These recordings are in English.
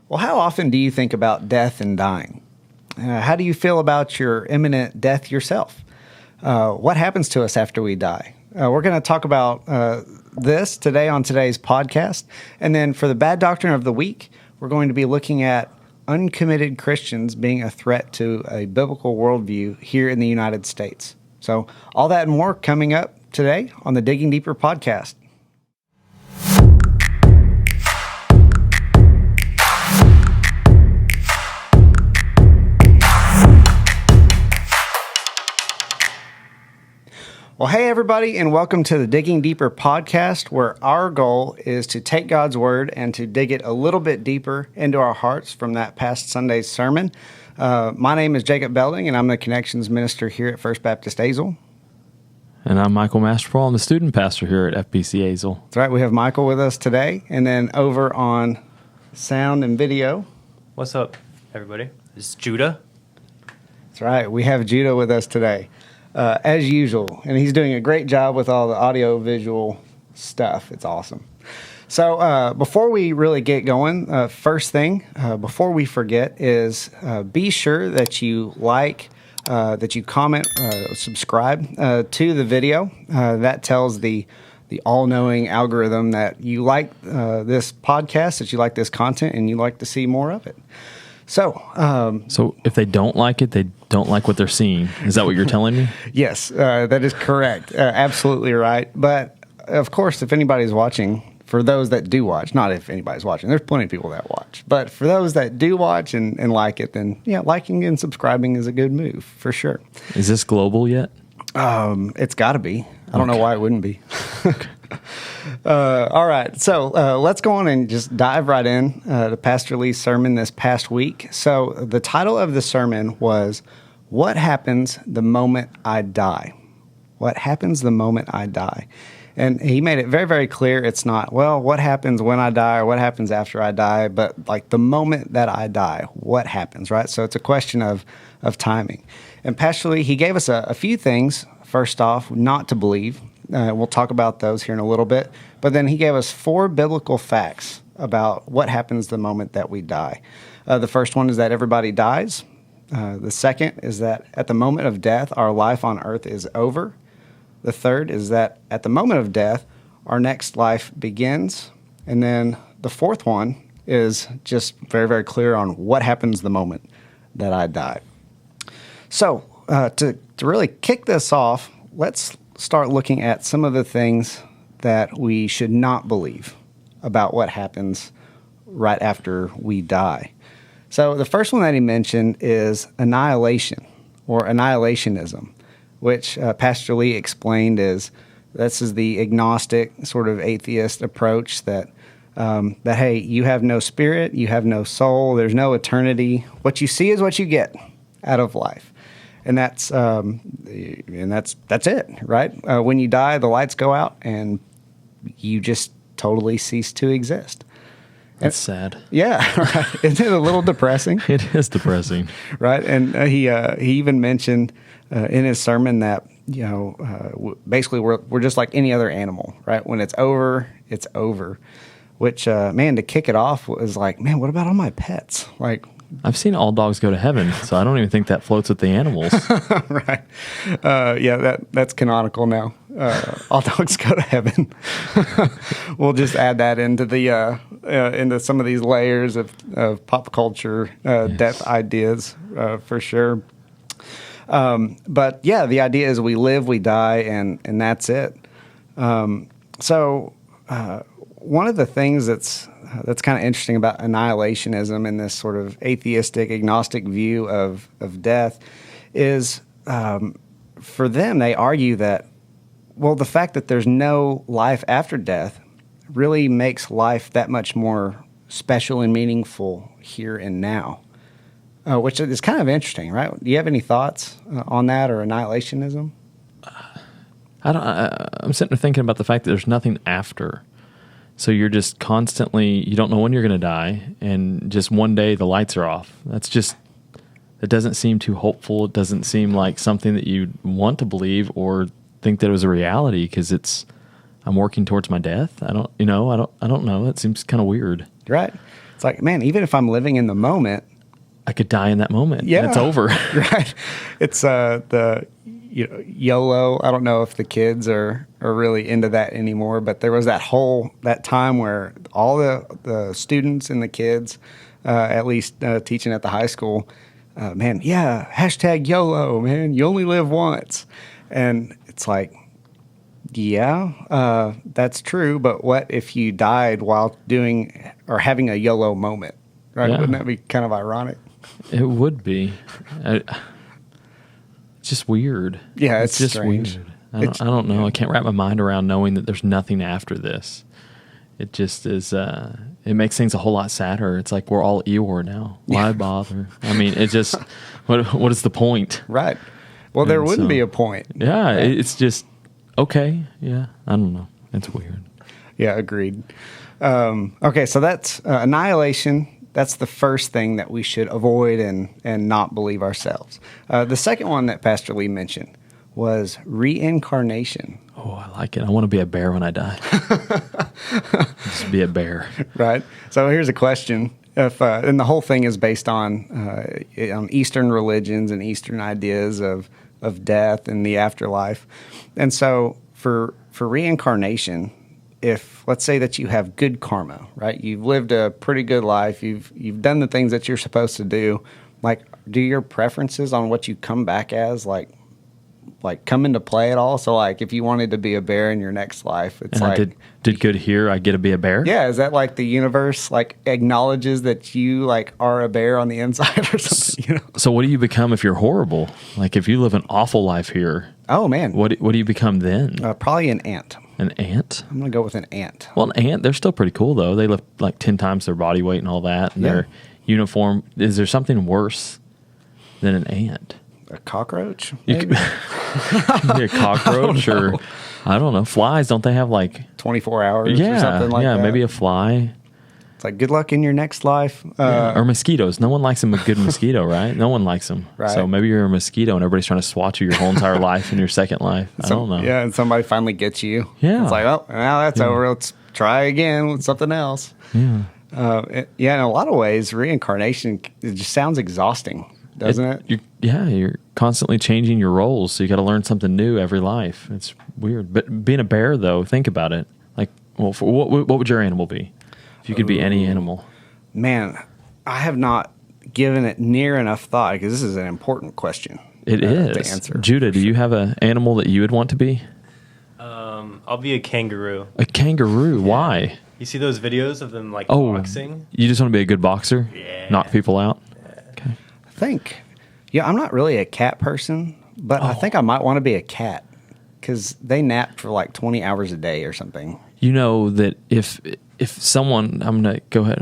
Well, how often do you think about death and dying? How do you feel about your imminent death yourself? What happens to us after we die? We're going to talk about this today on today's podcast. And then for the bad doctrine of the week, we're going to be looking at uncommitted Christians being a threat to a biblical worldview here in the United States. So all that and more coming up today on the Digging Deeper podcast. Well, hey, everybody, and welcome to the Digging Deeper podcast, where our goal is to take God's Word and to dig it a little bit deeper into our hearts from that past Sunday's sermon. My name is Jacob Belding, and I'm the Connections Minister here at First Baptist Azle. And I'm Michael Masterpaul. I'm the student pastor here at FBC Azle. That's right. We have Michael with us today, and then over on sound and video. What's up, everybody? This is Judah. That's right. We have Judah with us today. As usual, and he's doing a great job with all the audio-visual stuff. It's awesome. So before we really get going, first thing, before we forget, is be sure that you like, that you comment, subscribe to the video. That tells the all-knowing algorithm that you like this podcast, that you like this content, and you like to see more of it. So if they don't like it, they don't like what they're seeing. Is that what you're telling me? Yes, that is correct. Absolutely right. But of course, if anybody's watching, for those that do watch, not if anybody's watching, there's plenty of people that watch. But for those that do watch and like it, then yeah, liking and subscribing is a good move for sure. Is this global yet? It's got to be. I don't know why it wouldn't be. All right, so let's go on and just dive right in to Pastor Lee's sermon this past week. So the title of the sermon was, "What Happens the Moment I Die?" What happens the moment I die? And he made it very, very clear it's not, well, what happens when I die or what happens after I die, but like the moment that I die, what happens, right? So it's a question of timing. And Pastor Lee, he gave us a few things, first off, not to believe. We'll talk about those here in a little bit. But then he gave us 4 biblical facts about what happens the moment that we die. The first one is that everybody dies. The second is that at the moment of death, our life on earth is over. The third is that at the moment of death, our next life begins. And then the fourth one is just very, very clear on what happens the moment that I die. So to really kick this off, let's start looking at some of the things that we should not believe about what happens right after we die. So the first one that he mentioned is annihilation or annihilationism, which Pastor Lee explained is this is the agnostic sort of atheist approach that hey, you have no spirit, you have no soul, there's no eternity. What you see is what you get out of life. And that's it, right? When you die, the lights go out, and you just totally cease to exist. That's sad. Yeah, right. Isn't it a little depressing? It is depressing, right? And he even mentioned in his sermon that basically we're just like any other animal, right? When it's over, it's over. Which man, to kick it off was like, man, what about all my pets? Like, I've seen all dogs go to heaven, so I don't even think that floats with the animals. Right. Yeah, that's canonical now. All dogs go to heaven. We'll just add that into the into some of these layers of pop culture death ideas for sure. But yeah, the idea is we live, we die, and that's it. So one of the things that's kind of interesting about annihilationism and this sort of atheistic, agnostic view of death is, for them, they argue that, well, the fact that there's no life after death really makes life that much more special and meaningful here and now, which is kind of interesting, right? Do you have any thoughts on that or annihilationism? I'm sitting there thinking about the fact that there's nothing after. So you're just constantly, you don't know when you're going to die, and just one day the lights are off. It doesn't seem too hopeful. It doesn't seem like something that you want to believe or think that it was a reality, because I'm working towards my death. I don't know. It seems kind of weird. Right. It's like, man, even if I'm living in the moment, I could die in that moment. yeah, And it's over. Right. It's the YOLO. I don't know if the kids are really into that anymore, but there was that time where all the students and the kids, at least teaching at the high school, man, yeah, hashtag YOLO, man, you only live once. And it's like, yeah, that's true, but what if you died while doing or having a YOLO moment, right? Yeah. Wouldn't that be kind of ironic? It would be. It's just weird. Yeah, it's just strange. weird. I don't know. I can't wrap my mind around knowing that there's nothing after this. It just is. It makes things a whole lot sadder. It's like we're all Eeyore now. Why bother? I mean, it just. What is the point? Right. Well, there wouldn't be a point. Yeah, it's just okay. Yeah, I don't know. It's weird. Yeah, agreed. Okay, so that's annihilation. That's the first thing that we should avoid and not believe ourselves. The second one that Pastor Lee mentioned was reincarnation. Oh, I like it. I want to be a bear when I die. Just be a bear. Right. So here's a question. And the whole thing is based on Eastern religions and Eastern ideas of death and the afterlife. And so for reincarnation, if let's say that you have good karma, right? You've lived a pretty good life. You've done the things that you're supposed to do. Like, do your preferences on what you come back as like come into play at all? So like if you wanted to be a bear in your next life, it's and like I did good here, I get to be a bear? Yeah, is that like the universe like acknowledges that you like are a bear on the inside or something, you know? So what do you become if you're horrible? Like if you live an awful life here, Oh man. what do you become then? Probably an ant. An ant? I'm going to go with an ant. Well, an ant, they're still pretty cool though. They lift like 10 times their body weight and all that, and Yeah. their uniform. Is there something worse than an ant? A cockroach? You Maybe? could be a cockroach or I don't know. Flies, don't they have like 24 hours yeah, or something like that? yeah, maybe a fly. It's like, good luck in your next life. Or mosquitoes. No one likes a good mosquito, right? No one likes them. Right. So maybe you're a mosquito and everybody's trying to swat you your whole entire life in your second life. I don't know. Yeah, and somebody finally gets you. Yeah. It's like, oh, now that's over. Let's try again with something else. Yeah. In a lot of ways, reincarnation, it just sounds exhausting, doesn't it? You're constantly changing your roles, so you got to learn something new every life. It's weird. But being a bear, though, think about it. Like, well, what would your animal be if you could be any animal? Man, I have not given it near enough thought because this is an important question. It is. To answer. Judah, do you have an animal that you would want to be? I'll be a kangaroo. A kangaroo. Why? You see those videos of them like Oh, boxing? you just want to be a good boxer? Yeah. Knock people out? Okay. I think, I'm not really a cat person, but I think I might want to be a cat because they nap for like 20 hours a day or something. You know that if someone, I'm going to go ahead.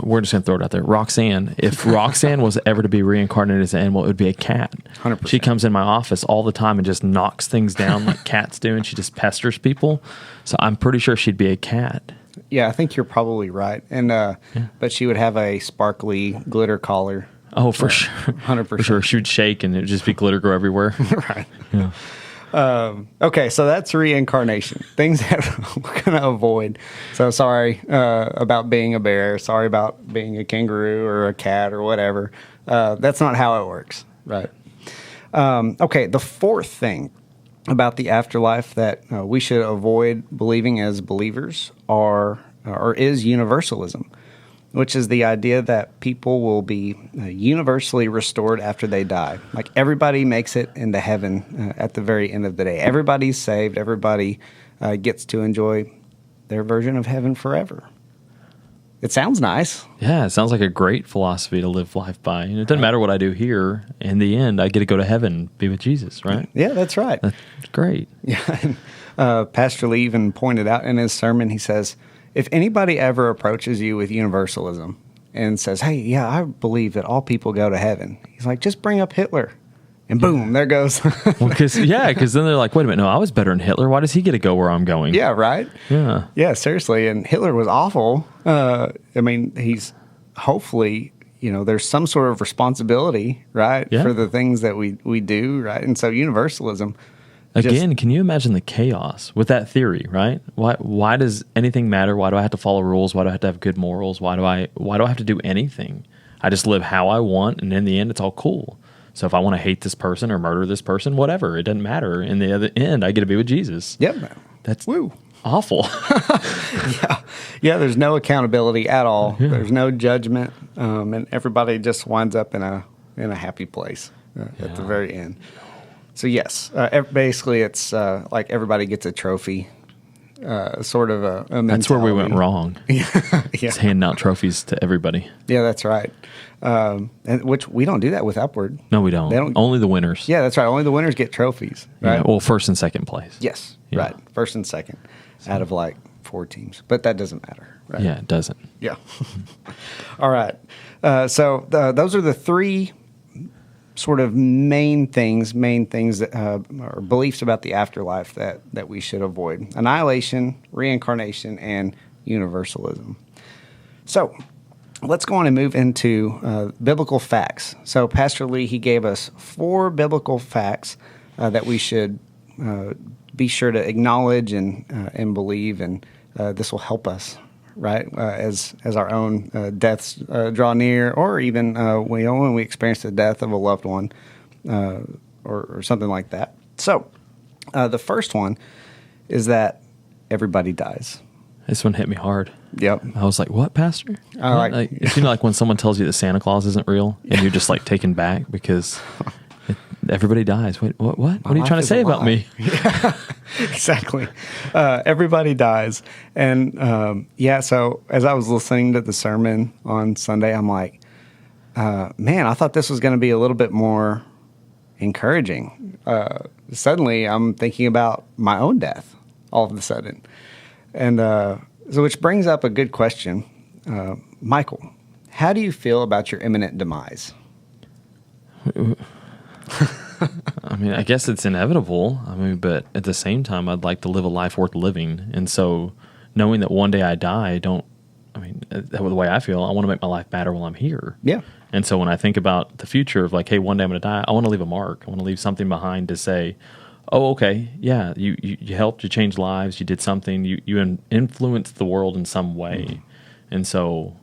We're just going to throw it out there. Roxanne, if Roxanne was ever to be reincarnated as an animal, it would be a cat. 100%. She comes in my office all the time and just knocks things down like cats do, and she just pesters people. So I'm pretty sure she'd be a cat. Yeah, I think you're probably right. And but she would have a sparkly glitter collar. Oh, for sure. 100%. For sure. She would shake and it would just be glitter go everywhere. Right. Yeah. Okay, so that's reincarnation. Things that we're going to avoid. So sorry about being a bear. Sorry about being a kangaroo or a cat or whatever. That's not how it works, right? Okay, the fourth thing about the afterlife that we should avoid believing as believers is universalism, which is the idea that people will be universally restored after they die. Like everybody makes it into heaven at the very end of the day. Everybody's saved. Everybody gets to enjoy their version of heaven forever. It sounds nice. Yeah, it sounds like a great philosophy to live life by. It doesn't matter what I do here. In the end, I get to go to heaven and be with Jesus, right? Yeah, that's right. That's great. Yeah. Pastor Lee even pointed out in his sermon, he says, if anybody ever approaches you with universalism and says, hey, yeah, I believe that all people go to heaven, he's like, just bring up Hitler. And boom, there goes. Well, because then they're like, wait a minute, no, I was better than Hitler. Why does he get to go where I'm going? Yeah, right? Yeah. Yeah, seriously. And Hitler was awful. I mean, he's hopefully, there's some sort of responsibility, right, Yeah. for the things that we do, right? And so universalism, Again, can you imagine the chaos with that theory, right? Why does anything matter? Why do I have to follow rules? Why do I have to have good morals? Why do I have to do anything? I just live how I want, and in the end, it's all cool. So if I want to hate this person or murder this person, whatever, it doesn't matter. In the other end, I get to be with Jesus. Yep. That's Woo. awful. Yeah, there's no accountability at all. Yeah. There's no judgment, and everybody just winds up in a happy place at the very end. So yes, basically it's like everybody gets a trophy, sort of a mentality. That's where we went wrong. Yeah. Just handing out trophies to everybody. Yeah, that's right. And which we don't do that with Upward. No, we don't. They don't. Only the winners. Yeah, that's right. Only the winners get trophies. Right. Yeah, well, first and second place. Yes. Yeah. Right. First and second out of like 4 teams, but that doesn't matter. Right? Yeah, it doesn't. Yeah. All right. So those are the 3 sort of main things that are beliefs about the afterlife that we should avoid: annihilation, reincarnation, and universalism. So let's go on and move into biblical facts. So Pastor Lee, he gave us 4 biblical facts that we should be sure to acknowledge and believe, and this will help us, right, as our own deaths draw near, or even when we experience the death of a loved one, or something like that. So the first one is that everybody dies. This one hit me hard. Yep. I was like, "What, Pastor?" It's, like when someone tells you that Santa Claus isn't real, and you're just like taken back because everybody dies. Wait, what? What are you trying to say about me? Yeah, exactly. Everybody dies, and So as I was listening to the sermon on Sunday, I'm like, man, I thought this was going to be a little bit more encouraging. Suddenly, I'm thinking about my own death all of a sudden. And so which brings up a good question. Michael, how do you feel about your imminent demise? I mean, I guess it's inevitable. I mean, but at the same time, I'd like to live a life worth living. And so knowing that one day I die, the way I feel, I want to make my life matter while I'm here. Yeah. And so when I think about the future of like, hey, one day I'm going to die, I want to leave a mark. I want to leave something behind to say, oh, okay, yeah, you helped, you changed lives, you did something, you influenced the world in some way. Mm-hmm. And so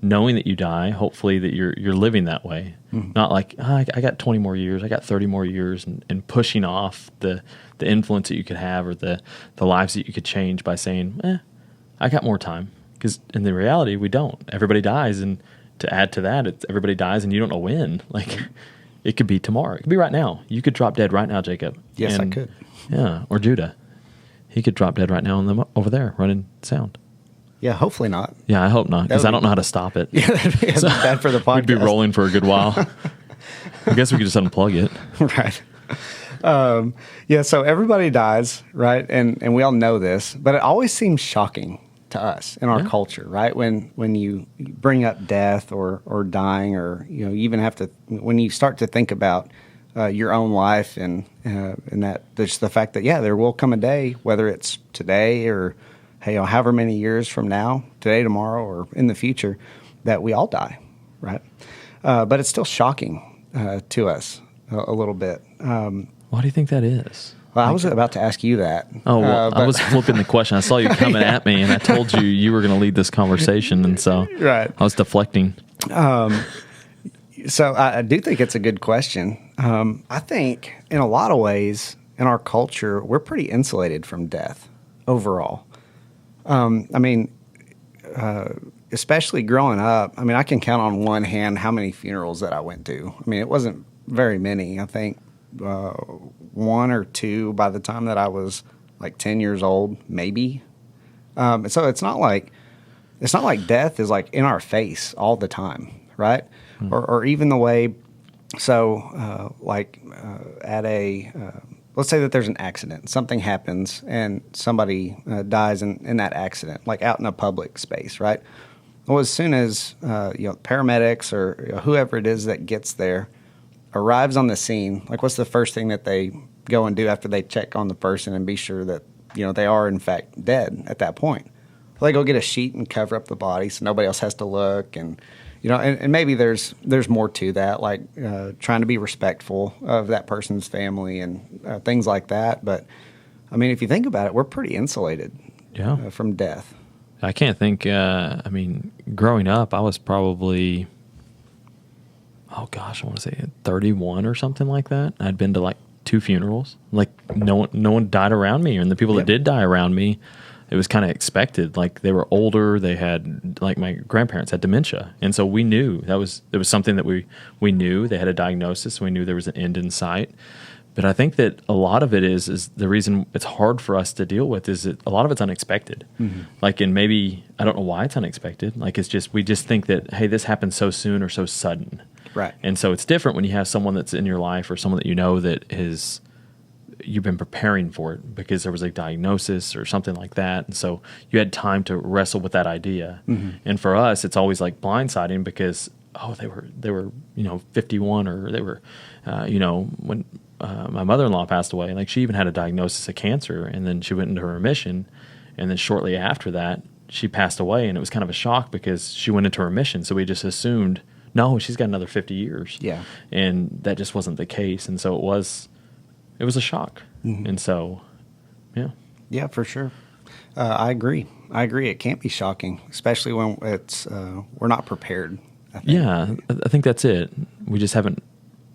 knowing that you die, hopefully that you're living that way. Mm-hmm. Not like, I got 20 more years, I got 30 more years, and pushing off the influence that you could have or the lives that you could change by saying, I got more time. Because in the reality, we don't. Everybody dies, and to add to that, everybody dies and you don't know when. Like, it could be tomorrow. It could be right now. You could drop dead right now, Jacob. Yes, I could. Yeah, or Judah. He could drop dead right now over there, running sound. Yeah, hopefully not. Yeah, I hope not, because I don't know how to stop it. Yeah, that'd be bad for the podcast. We'd be rolling for a good while. I guess we could just unplug it. Right. So everybody dies, right? And we all know this, but it always seems shocking to us in our culture, right? When you bring up death or dying, or you even have to, when you start to think about your own life and that there's the fact that there will come a day, whether it's today or however many years from now, today, tomorrow, or in the future, that we all die, right? But it's still shocking to us a little bit. Why do you think that is? Well, I was about to ask you that. Oh, well, I was flipping the question. I saw you coming at me, and I told you were going to lead this conversation, and so I was deflecting. So I do think it's a good question. I think in a lot of ways in our culture, we're pretty insulated from death overall. Especially growing up, I can count on one hand how many funerals that I went to. It wasn't very many. I think 1 or 2 by the time that I was like 10 years old, maybe. So it's not like death is like in our face all the time, right? Mm-hmm. Or even the way. So at a let's say that there's an accident, something happens, and somebody dies in that accident, like out in a public space, right? Well, as soon as paramedics or whoever it is that gets there arrives on the scene, like what's the first thing that they go and do after they check on the person and be sure that they are in fact dead at that point? Well, they go get a sheet and cover up the body so nobody else has to look, and and maybe there's more to that, like trying to be respectful of that person's family and things like that. But I mean, if you think about it, we're pretty insulated from death. I can't think. I mean, growing up, I was probably, I want to say 31 or something like that. I'd been to like 2 funerals. Like no one died around me, and the people that did die around me, it was kind of expected. Like they were older. They had, like, my grandparents had dementia, and so we knew there was something that we knew. They had a diagnosis. We knew there was an end in sight. But I think that a lot of it is the reason it's hard for us to deal with is that a lot of it's unexpected. Mm-hmm. Like, and maybe, I don't know why it's unexpected. Like, it's just, we just think that, hey, this happened so soon or so sudden. Right. And so it's different when you have someone that's in your life or someone that you know that you've been preparing for it because there was a diagnosis or something like that. And so you had time to wrestle with that idea. Mm-hmm. And for us, it's always like blindsiding because, they were 51, or they were, when my mother-in-law passed away, like she even had a diagnosis of cancer, and then she went into remission, and then shortly after that she passed away, and it was kind of a shock because she went into remission. So we just assumed, no, she's got another 50 years. Yeah. And that just wasn't the case. And so it was a shock. Mm-hmm. And so, yeah. Yeah, for sure. I agree. It can't be shocking, especially when it's we're not prepared. I think. Yeah, I think that's it. We just haven't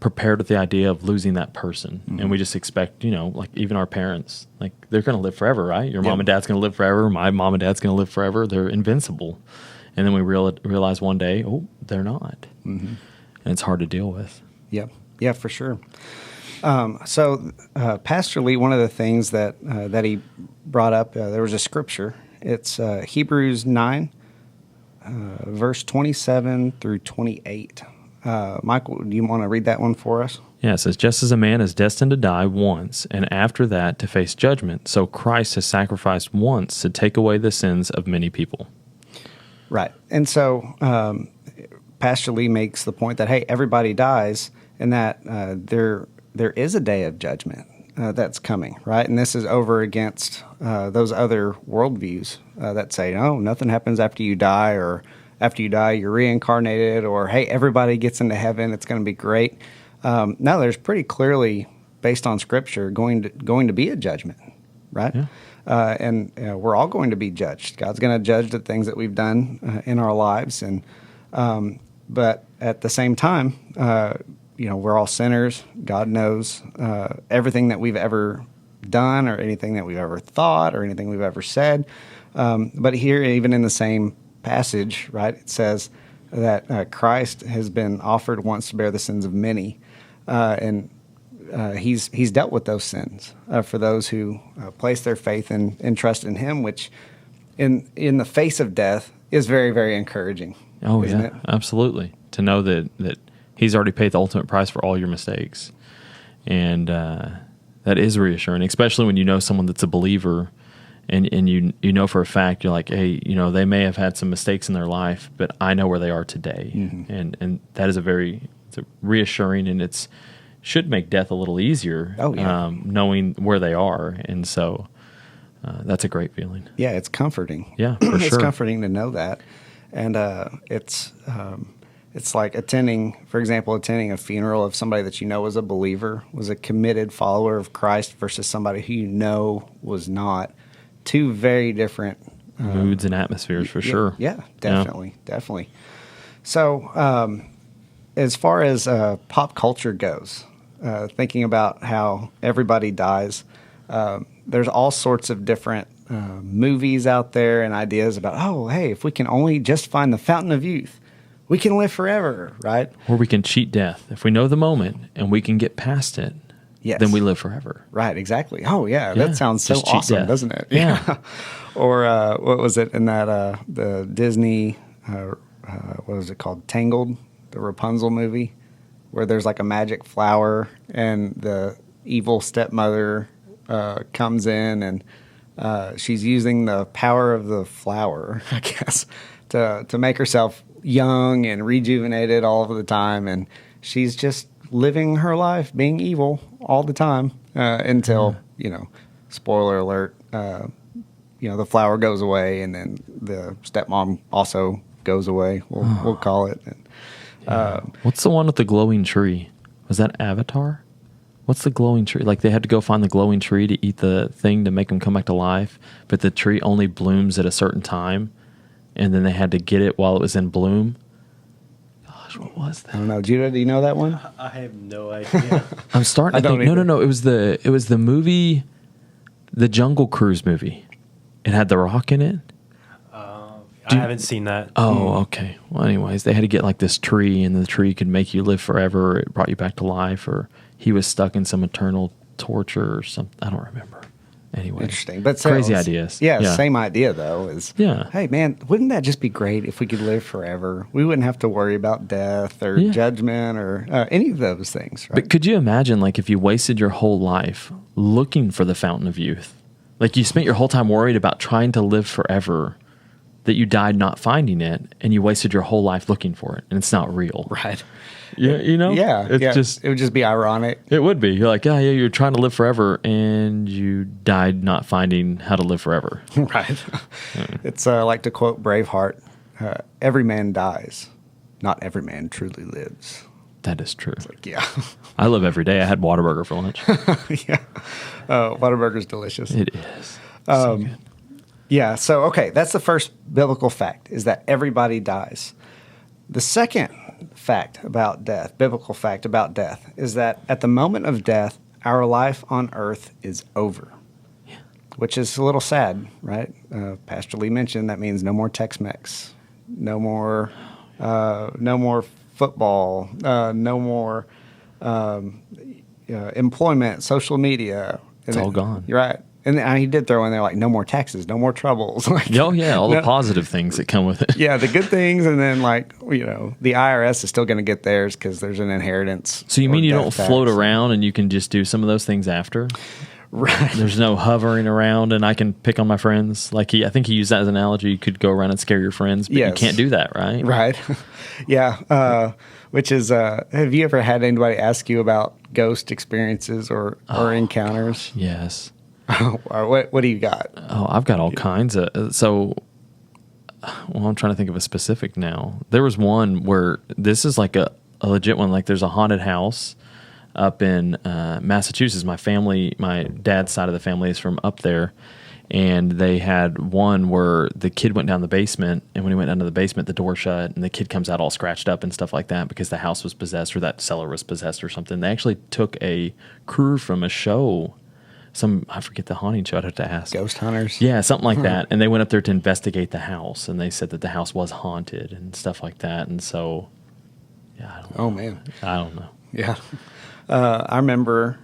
prepared with the idea of losing that person. Mm-hmm. And we just expect, like even our parents, like they're going to live forever, right? Your mom and dad's going to live forever. My mom and dad's going to live forever. They're invincible. And then we realize one day, they're not. Mm-hmm. And it's hard to deal with. Yeah, for sure. So Pastor Lee, one of the things that he brought up, there was a scripture. It's Hebrews 9, verse 27 through 28. Michael, do you want to read that one for us? Yeah, it says, just as a man is destined to die once, and after that to face judgment, so Christ has sacrificed once to take away the sins of many people. Right. And so Pastor Lee makes the point that, hey, everybody dies, and that there is a day of judgment that's coming, right? And this is over against those other worldviews that say, no, nothing happens after you die, or after you die, you're reincarnated, or, hey, everybody gets into heaven, it's going to be great. No, there's pretty clearly, based on Scripture, going to be a judgment, right? Yeah. And we're all going to be judged. God's going to judge the things that we've done in our lives, and but at the same time, we're all sinners. God knows everything that we've ever done, or anything that we've ever thought, or anything we've ever said. But here, even in the same passage, right, it says that Christ has been offered once to bear the sins of many, and he's dealt with those sins for those who place their faith and trust in Him, which in the face of death is very, very encouraging. Oh, isn't yeah, it? Absolutely. To know that He's already paid the ultimate price for all your mistakes, and that is reassuring, especially when you know someone that's a believer. And you know for a fact, you're like, hey, they may have had some mistakes in their life, but I know where they are today. Mm-hmm. And that is it's a reassuring, and should make death a little easier. Oh, yeah. Knowing where they are. And so that's a great feeling. Yeah, it's comforting. Yeah, for sure. It's comforting to know that. And it's like attending a funeral of somebody that was a believer, was a committed follower of Christ, versus somebody who was not. 2 very different moods and atmospheres, for sure. Yeah, definitely. So, as far as pop culture goes, thinking about how everybody dies, there's all sorts of different movies out there and ideas about, hey, if we can only just find the fountain of youth, we can live forever, right? Or we can cheat death. If we know the moment and we can get past it, yes, then we live forever. Right, exactly. Oh, yeah, that sounds so awesome, doesn't it? Yeah. Or what was it in that the Disney, what was it called, Tangled, the Rapunzel movie, where there's like a magic flower and the evil stepmother comes in, and she's using the power of the flower, I guess, to make herself young and rejuvenated all of the time, and she's just living her life being evil all the time until, spoiler alert, the flower goes away, and then the stepmom also goes away. We'll call it. What's the one with the glowing tree? Was that Avatar? What's the glowing tree? Like they had to go find the glowing tree to eat the thing to make them come back to life, but the tree only blooms at a certain time, and then they had to get it while it was in bloom. Gosh, what was that? I don't know. Judah, do you know that one? I have no idea. I'm starting to think. No. It was the movie, the Jungle Cruise movie. It had The Rock in it. I haven't seen that. Oh, okay. Well, anyways, they had to get like this tree, and the tree could make you live forever. It brought you back to life, or he was stuck in some eternal torture or something. I don't remember. Anyway, interesting, but crazy ideas. Yeah, same idea though. Yeah. Hey, man, wouldn't that just be great if we could live forever? We wouldn't have to worry about death or judgment or any of those things. Right? But could you imagine, like, if you wasted your whole life looking for the fountain of youth, like you spent your whole time worried about trying to live forever, that you died not finding it, and you wasted your whole life looking for it, and it's not real. Right. Yeah, It's just it would just be ironic. It would be. You're like, you're trying to live forever, and you died not finding how to live forever. Right. It's like to quote Braveheart, every man dies, not every man truly lives. That is true. It's like, yeah. I live every day. I had Whataburger for lunch. Yeah. Whataburger's delicious. It is. So good. Yeah, so, okay, that's the first biblical fact, is that everybody dies. The second fact about death, biblical fact about death, is that at the moment of death, our life on earth is over, which is a little sad, right? Pastor Lee mentioned that means no more Tex-Mex, no more football, no more employment, social media. It's all gone. You're right. And he did throw in there, like, no more taxes, no more troubles. Like, all the positive things that come with it. Yeah, the good things, and then, like, the IRS is still going to get theirs because there's an inheritance. So you mean you don't float around and you can just do some of those things after? Right. There's no hovering around and I can pick on my friends. Like I think he used that as an analogy. You could go around and scare your friends, but you can't do that, right? Right. Yeah. Which is, have you ever had anybody ask you about ghost experiences or encounters? Yes. What do you got? Oh, I've got all kinds of. I'm trying to think of a specific now. There was one where this is like a legit one. Like there's a haunted house up in Massachusetts. My dad's side of the family is from up there. And they had one where the kid went down the basement, and when he went down to the basement, the door shut, and the kid comes out all scratched up and stuff like that because the house was possessed or that cellar was possessed or something. They actually took a crew from a show. I forget the haunting show. I'd have to ask. Ghost hunters? Yeah, something like that. And they went up there to investigate the house, and they said that the house was haunted and stuff like that. And so, I don't know. Oh, man. I don't know. Yeah. I remember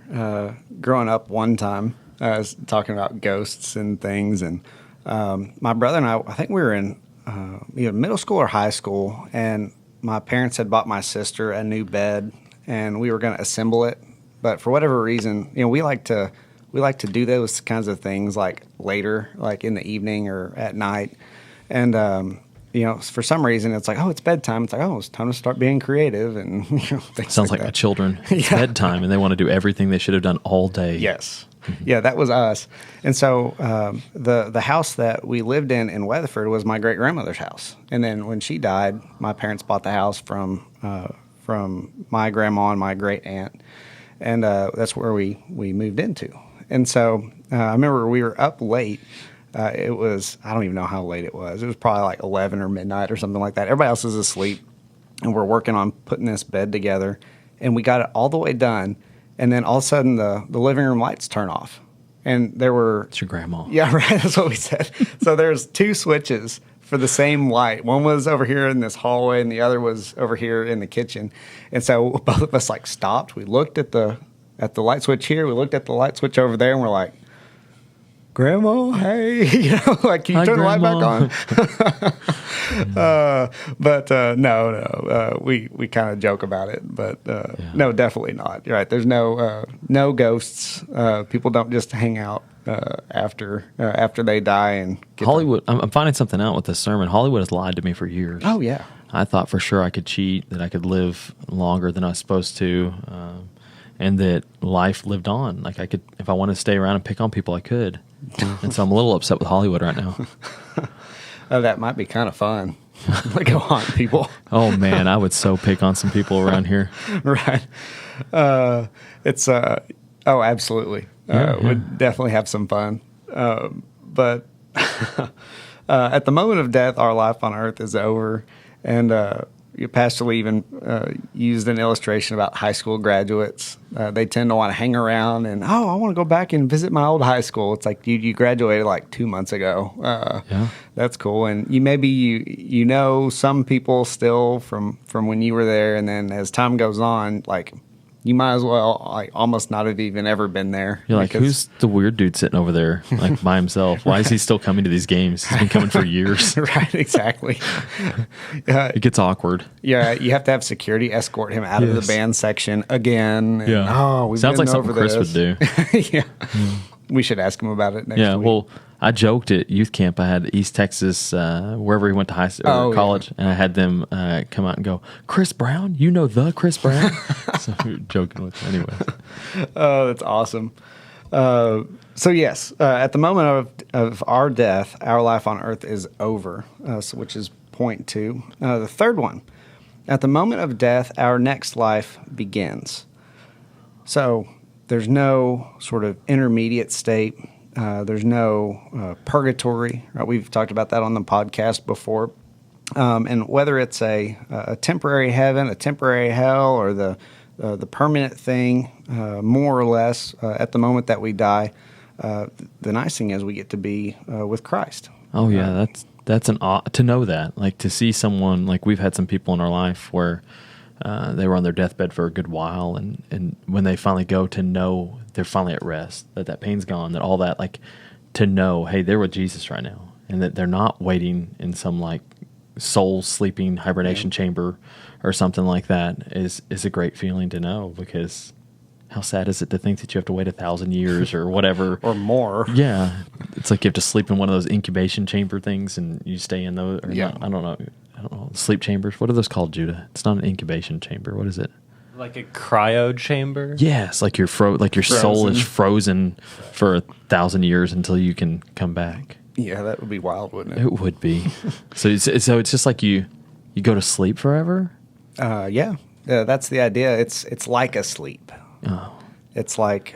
growing up one time, I was talking about ghosts and things, and my brother and I think we were in either middle school or high school, and my parents had bought my sister a new bed, and we were going to assemble it. But for whatever reason, we like to do those kinds of things like later, like in the evening or at night. And, for some reason, it's like, oh, it's bedtime. It's like, oh, it's time to start being creative. And things sounds like my children. It's bedtime, and they want to do everything they should have done all day. Yes. Yeah, that was us. And so the house that we lived in Weatherford was my great-grandmother's house. And then when she died, my parents bought the house from my grandma and my great-aunt. And that's where we moved into. And so I remember we were up late. It was, I don't even know how late it was. It was probably like 11 or midnight or something like that. Everybody else is asleep, and we're working on putting this bed together. And we got it all the way done, and then all of a sudden the living room lights turn off. And there were... It's your grandma. Yeah, right. That's what we said. So there's two switches for the same light. One was over here in this hallway, and the other was over here in the kitchen. And so both of us stopped. We looked at the light switch here. We looked at the light switch over there, and we're like, Grandma, hey, can you turn the light back on? No, we kind of joke about it, but no, definitely not. You're right. There's no ghosts. People don't just hang out after they die and get Hollywood. I'm finding something out with this sermon. Hollywood has lied to me for years. Oh yeah. I thought for sure I could cheat, that I could live longer than I was supposed to. And that life lived on. Like I could, if I wanted to stay around and pick on people, I could. And so I'm a little upset with Hollywood right now. Oh, that might be kind of fun. Like go haunt people. Oh man, I would so pick on some people around here. Right. It's absolutely. Yeah, yeah. Would definitely have some fun. But at the moment of death, our life on earth is over. And your Pastor Lee even used an illustration about high school graduates. They tend to want to hang around and, I want to go back and visit my old high school. It's like you graduated like 2 months ago. Yeah. That's cool. And you know some people still from when you were there. And then as time goes on, like you might as well like almost not have even ever been there. You're like, who's the weird dude sitting over there like by himself? Why is he still coming to these games? He's been coming for years. Right, exactly. It gets awkward. Yeah, you have to have security escort him out of the band section again. And, Yeah. we've Sounds been like something over Chris this. would do. Yeah. We should ask him about it next Yeah, week. well, I joked at youth camp. I had East Texas, wherever he went to high school or college, and I had them come out and go, Chris Brown? You know the Chris Brown? So we were joking with him anyway. Oh, that's awesome. So yes, at the moment of our death, our life on earth is over, which is point 2. The third one, at the moment of death, our next life begins. So there's no sort of intermediate state. There's no purgatory. Right? We've talked about that on the podcast before. And whether it's a temporary heaven, a temporary hell, or the permanent thing, more or less, at the moment that we die, the nice thing is we get to be with Christ. Oh, yeah, that's to know that. Like to see someone, like we've had some people in our life where they were on their deathbed for a good while, and when they finally go to know they're finally at rest, that pain's gone, that all that, like to know, hey, they're with Jesus right now, and that they're not waiting in some like soul sleeping hibernation chamber or something like that is a great feeling to know, because how sad is it to think that you have to wait 1,000 years or whatever Or more. Yeah, it's like you have to sleep in one of those incubation chamber things, and you stay in those. Or Yeah. not, I don't know. Sleep chambers. What are those called, Judah? It's not an incubation chamber. What is it? Like a cryo chamber? Yes, like your soul is frozen for 1,000 years until you can come back. Yeah, that would be wild, wouldn't it? It would be. so it's just like you go to sleep forever. Yeah, that's the idea. It's like a sleep. Oh. It's like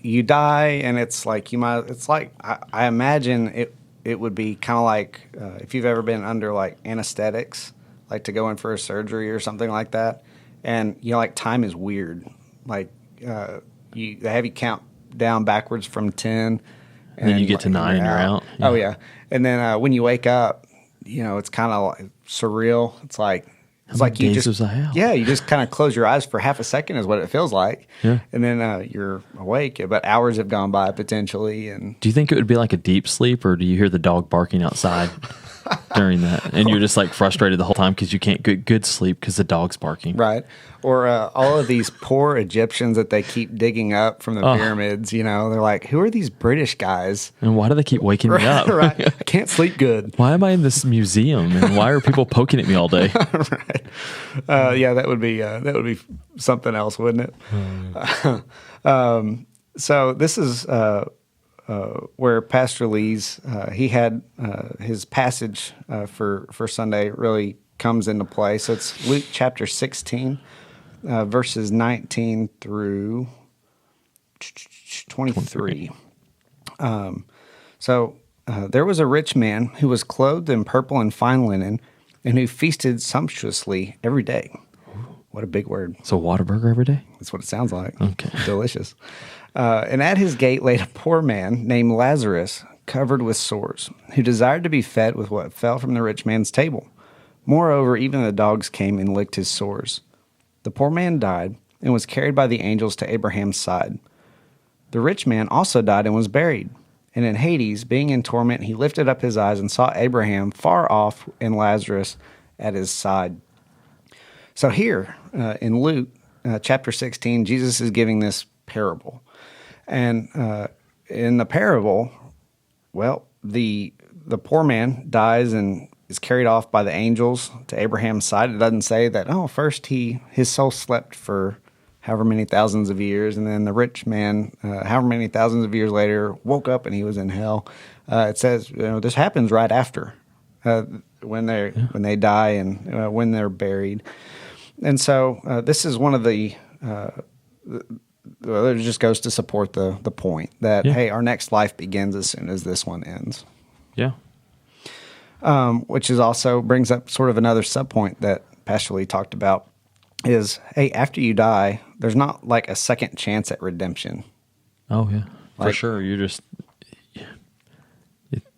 you die, and it's like It's like I imagine it would be kind of like if you've ever been under like anesthetics, like to go in for a surgery or something like that, and like time is weird. Like they have you count down backwards from 10, and then you get to 9 and you're out. Yeah. Oh yeah, and then when you wake up, it's kind of like surreal. It's like you just you just kind of close your eyes for half a second is what it feels like. Yeah. And then you're awake, but hours have gone by potentially. And do you think it would be like a deep sleep, or do you hear the dog barking outside during that, and you're just like frustrated the whole time because you can't get good sleep because the dog's barking? Right. Or all of these poor Egyptians that they keep digging up from the pyramids, they're like, who are these British guys? And why do they keep waking me up? Right. I can't sleep good. Why am I in this museum, and why are people poking at me all day? Right. Yeah, that would be something else, wouldn't it? So this is where Pastor Lee's he had his passage for Sunday really comes into play. So it's Luke chapter 16, verses 19 through 23. There was a rich man who was clothed in purple and fine linen, and who feasted sumptuously every day. What a big word. So Whataburger every day? That's what it sounds like. Okay. Delicious. And at his gate laid a poor man named Lazarus, covered with sores, who desired to be fed with what fell from the rich man's table. Moreover, even the dogs came and licked his sores. The poor man died and was carried by the angels to Abraham's side. The rich man also died and was buried. And in Hades, being in torment, he lifted up his eyes and saw Abraham far off and Lazarus at his side. So here in Luke chapter 16, Jesus is giving this parable. And in the parable, well, the poor man dies and is carried off by the angels to Abraham's side. It doesn't say that, first his soul slept for however many thousands of years, and then the rich man, however many thousands of years later, woke up and he was in hell. It says, this happens right after. when they die and when they're buried. And so this is one of the it just goes to support the point that, hey, our next life begins as soon as this one ends. Yeah. Which is also brings up sort of another subpoint that Pastor Lee talked about is, hey, after you die, there's not like a second chance at redemption. Oh, yeah. For sure. You're just,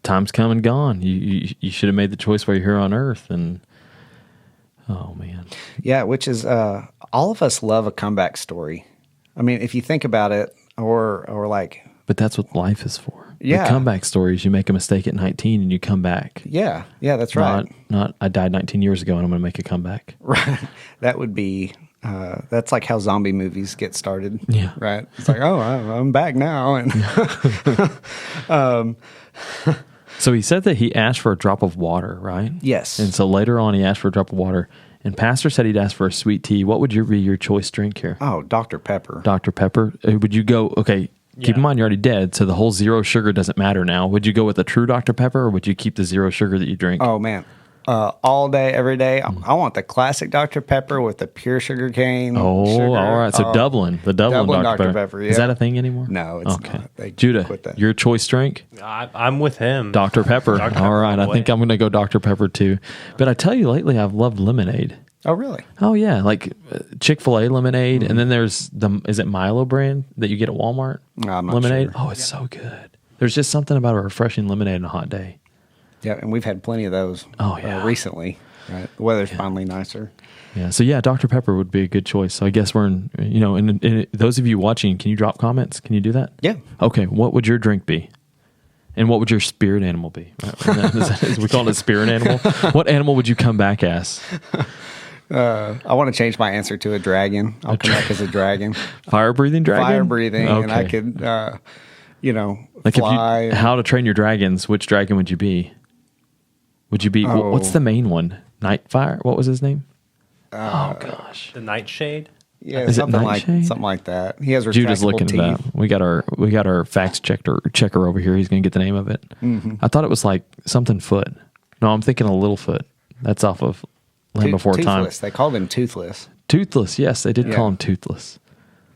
time's come and gone. You should have made the choice while you're here on earth. And, oh, man. Yeah, which is, all of us love a comeback story. I mean, if you think about it, or like... But that's what life is for. Yeah. The comeback stories, you make a mistake at 19 and you come back. Yeah, that's right. Not I died 19 years ago and I'm going to make a comeback. Right. That would be... that's like how zombie movies get started. Yeah. Right. It's like, oh, I'm back now. And so he said that he asked for a drop of water, right? Yes. And so later on, he asked for a drop of water. And Pastor said he'd ask for a sweet tea. What would be your choice drink here? Oh, Dr. Pepper. Dr. Pepper. Would you go? Okay. Keep in mind you're already dead, so the whole zero sugar doesn't matter now. Would you go with a true Dr. Pepper, or would you keep the zero sugar that you drink? Oh man. All day, every day. I want the classic Dr. Pepper with the pure sugar cane. Oh, sugar. all right. So Dublin Dr. Pepper. Yeah. Is that a thing anymore? No, it's okay. not. They Judah, quit that. your choice drink? I'm with him. Dr. Pepper. Dr. All right. Pepper I think I'm going to go Dr. Pepper too. But I tell you, lately I've loved lemonade. Oh, really? Oh, yeah. Like Chick-fil-A lemonade. And then there's is it Milo brand that you get at Walmart? No, I'm not lemonade. sure. Oh, it's so good. There's just something about a refreshing lemonade on a hot day. Yeah, and we've had plenty of those recently. Right. The weather's finally nicer. Yeah. So, yeah, Dr. Pepper would be a good choice. So I guess we're in, and those of you watching, can you drop comments? Can you do that? Yeah. Okay. What would your drink be? And what would your spirit animal be? We call it a spirit animal. What animal would you come back as? I want to change my answer to a dragon. I'll come back as a dragon. Fire-breathing dragon? Fire-breathing, okay. and I could, like fly. How to Train Your Dragons, which dragon would you be? Would you be, what's the main one? Nightfire? What was his name? Oh, gosh. The Nightshade? Yeah, Is it something Nightshade? like that. He has retractable Judah's looking teeth. at that. We got our facts checker over here. He's going to get the name of it. Mm-hmm. I thought it was like something Foot. No, I'm thinking a Littlefoot. That's off of Land Before Time. Toothless. They called him Toothless. Toothless, yes, they did call him Toothless.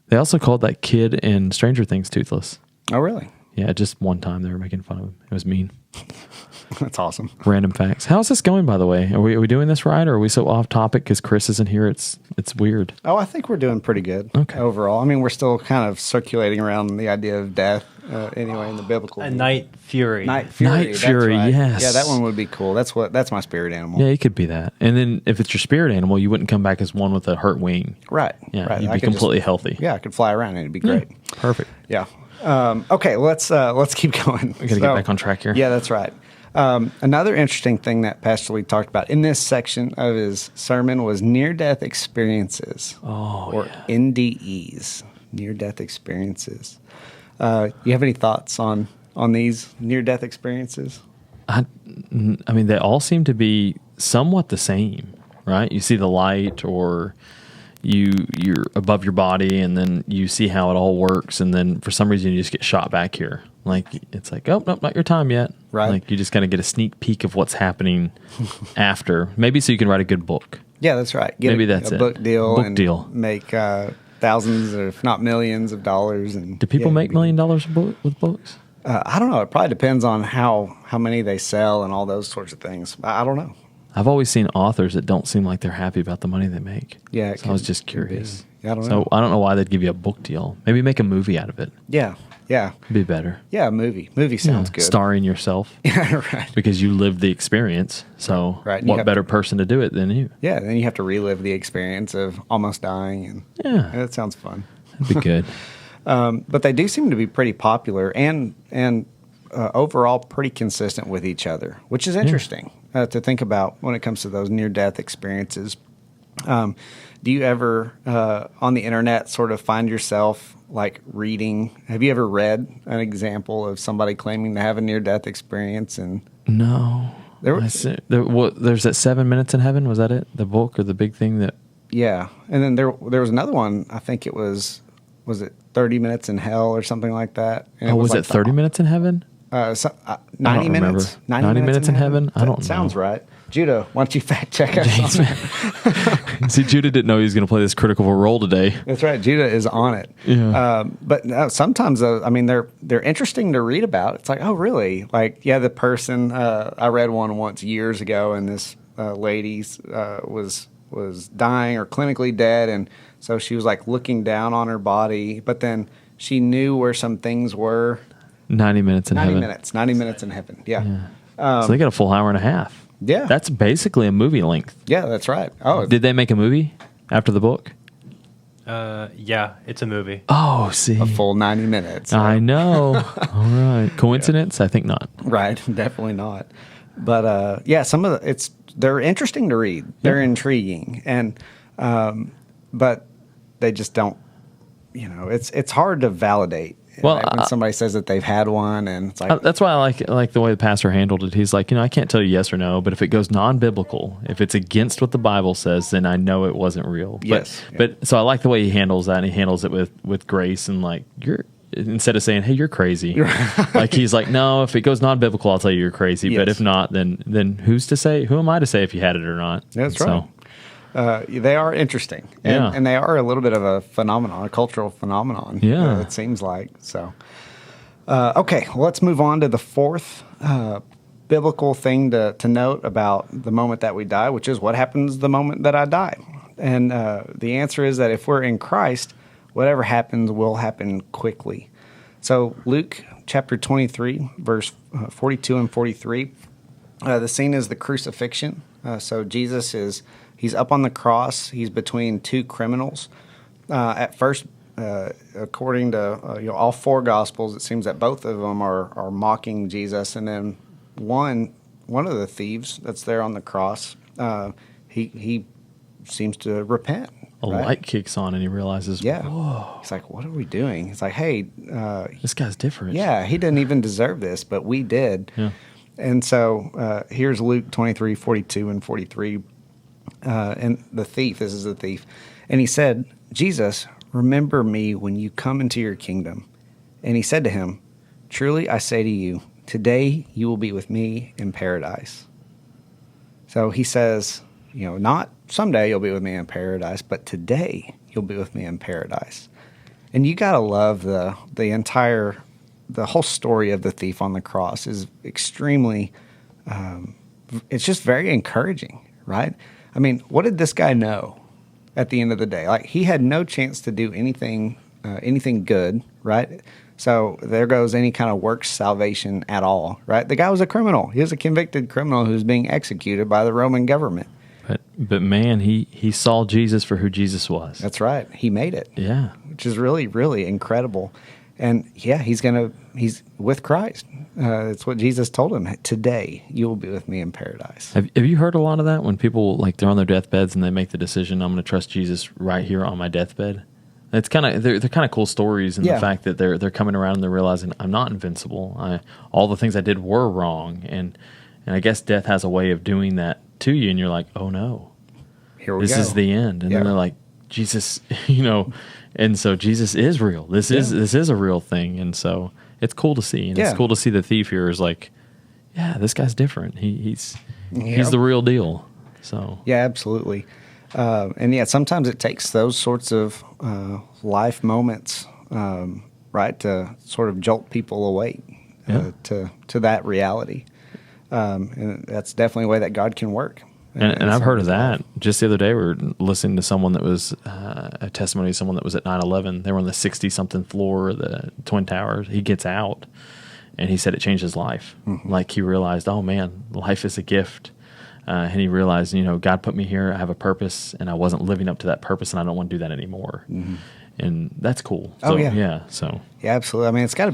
They also called that kid in Stranger Things Toothless. Oh, really? Yeah, just one time they were making fun of him. It was mean. That's awesome. Random facts. How's this going, by the way? Are we doing this right, or are we so off topic because Chris isn't here? It's weird. Oh, I think we're doing pretty good overall. I mean, we're still kind of circulating around the idea of death anyway in the biblical. A Night Fury. Night Fury, Night Fury, right. yes. Yeah, that one would be cool. That's my spirit animal. Yeah, it could be that. And then if it's your spirit animal, you wouldn't come back as one with a hurt wing. Right. Yeah, right. you'd be completely healthy. Yeah, I could fly around and it'd be great. Yeah, perfect. Yeah. Okay, let's keep going. We got to get back on track here. Yeah, that's right. Another interesting thing that Pastor Lee talked about in this section of his sermon was near-death experiences, or NDEs, near-death experiences. You have any thoughts on these near-death experiences? I mean, they all seem to be somewhat the same, right? You see the light, or you're above your body, and then you see how it all works, and then for some reason you just get shot back here. Like, it's like, oh, nope, not your time yet. Right. Like, you just kind of get a sneak peek of what's happening after. Maybe so you can write a good book. Yeah, that's right. Maybe that's a it. book deal. Book and deal. Make thousands, if not millions, of dollars. And Do people make $1 million with books? I don't know. It probably depends on how many they sell and all those sorts of things. I don't know. I've always seen authors that don't seem like they're happy about the money they make. Yeah, so I was just curious. Yeah, I don't know. So I don't know why they'd give you a book deal. Maybe make a movie out of it. Yeah. It'd be better. Yeah, a movie. Movie sounds good. Starring yourself. Yeah, right. Because you lived the experience. So what better person to do it than you? Yeah, then you have to relive the experience of almost dying. And that sounds fun. That'd be good. But they do seem to be pretty popular and overall pretty consistent with each other, which is interesting to think about when it comes to those near-death experiences. Do you ever, on the internet, sort of find yourself like reading? Have you ever read an example of somebody claiming to have a near-death experience? And no. There's that 7 Minutes in Heaven. Was that it? The book or the big thing that? Yeah. And then there was another one. I think it was it 30 Minutes in Hell or something like that? And was it 30 Minutes in Heaven? 90 minutes. 90 Minutes in Heaven? I don't know. Sounds right. Judah, why don't you fact check us on that? See, Judah didn't know he was going to play this critical role today. That's right. Judah is on it. Yeah. But sometimes, I mean, they're interesting to read about. It's like, oh, really? Like, yeah, the person, I read one once years ago, and this lady was dying or clinically dead, and so she was like looking down on her body, but then she knew where some things were. 90 minutes in heaven. 90 minutes in heaven. Yeah. So they got a full hour and a half. Yeah. That's basically a movie length. Yeah, that's right. Oh, Did they make a movie after the book? Yeah, it's a movie. Oh, see. a full 90 minutes. I know. All right. Coincidence? I think not. Right, definitely not. But yeah, some of they're interesting to read. They're intriguing, and but they just don't. It's hard to validate. Well, right? When somebody says that they've had one, and it's like that's why I like the way the pastor handled it. He's like, I can't tell you yes or no, but if it goes non-biblical, if it's against what the Bible says, then I know it wasn't real. Yes. But so I like the way he handles that, and he handles it with grace, and like instead of saying, "Hey, you're crazy," like he's like, "No, if it goes non-biblical, I'll tell you you're crazy. Yes. But if not, then who's to say? Who am I to say if you had it or not?" that's right. They are interesting, and they are a little bit of a phenomenon, a cultural phenomenon. Yeah, it seems like so. Okay, well, let's move on to the fourth biblical thing to note about the moment that we die, which is what happens the moment that I die. And the answer is that if we're in Christ, whatever happens will happen quickly. So Luke chapter 23, verse 42 and 43, the scene is the crucifixion. So Jesus he's up on the cross. He's between two criminals. At first, according to all four Gospels, it seems that both of them are mocking Jesus, and then one of the thieves that's there on the cross, he seems to repent. A light kicks on, and he realizes, whoa. He's like, what are we doing? He's like, hey, this guy's different. Yeah, he didn't even deserve this, but we did. Yeah. And so here's Luke 23, 42 and 43. And the thief, this is the thief. And he said, Jesus, remember me when you come into your kingdom. And he said to him, truly I say to you, today you will be with me in paradise. So he says, not someday you'll be with me in paradise, but today you'll be with me in paradise. And you got to love the whole story of the thief on the cross is extremely, it's just very encouraging, right? I mean, what did this guy know at the end of the day? Like, he had no chance to do anything good, right? So there goes any kind of works salvation at all, right? The guy was a criminal. He was a convicted criminal who was being executed by the Roman government. But man, he saw Jesus for who Jesus was. That's right. He made it. Yeah. Which is really, really incredible. And yeah, he's with Christ. It's what Jesus told him. Today, you will be with me in paradise. Have you heard a lot of that when people, like, they're on their deathbeds and they make the decision, I'm going to trust Jesus right here on my deathbed? It's kind of they're kind of cool stories in the fact that they're coming around and they're realizing I'm not invincible. All the things I did were wrong, and I guess death has a way of doing that to you, and you're like, oh no, this is the end. And then they're like, Jesus, and so Jesus is real. This is a real thing, and so it's cool to see, and it's cool to see the thief here is like, yeah, this guy's different. He's the real deal. So yeah, absolutely. And yeah, sometimes it takes those sorts of life moments, right, to sort of jolt people awake to that reality. And that's definitely a way that God can work. And I've heard of that. Just the other day, we were listening to someone that was a testimony of someone that was at 9/11. They were on the 60-something floor of the Twin Towers. He gets out, and he said it changed his life. Mm-hmm. Like, he realized, oh, man, life is a gift. And he realized, God put me here. I have a purpose, and I wasn't living up to that purpose, and I don't want to do that anymore. Mm-hmm. And that's cool. So, yeah. So yeah, absolutely. I mean, that's got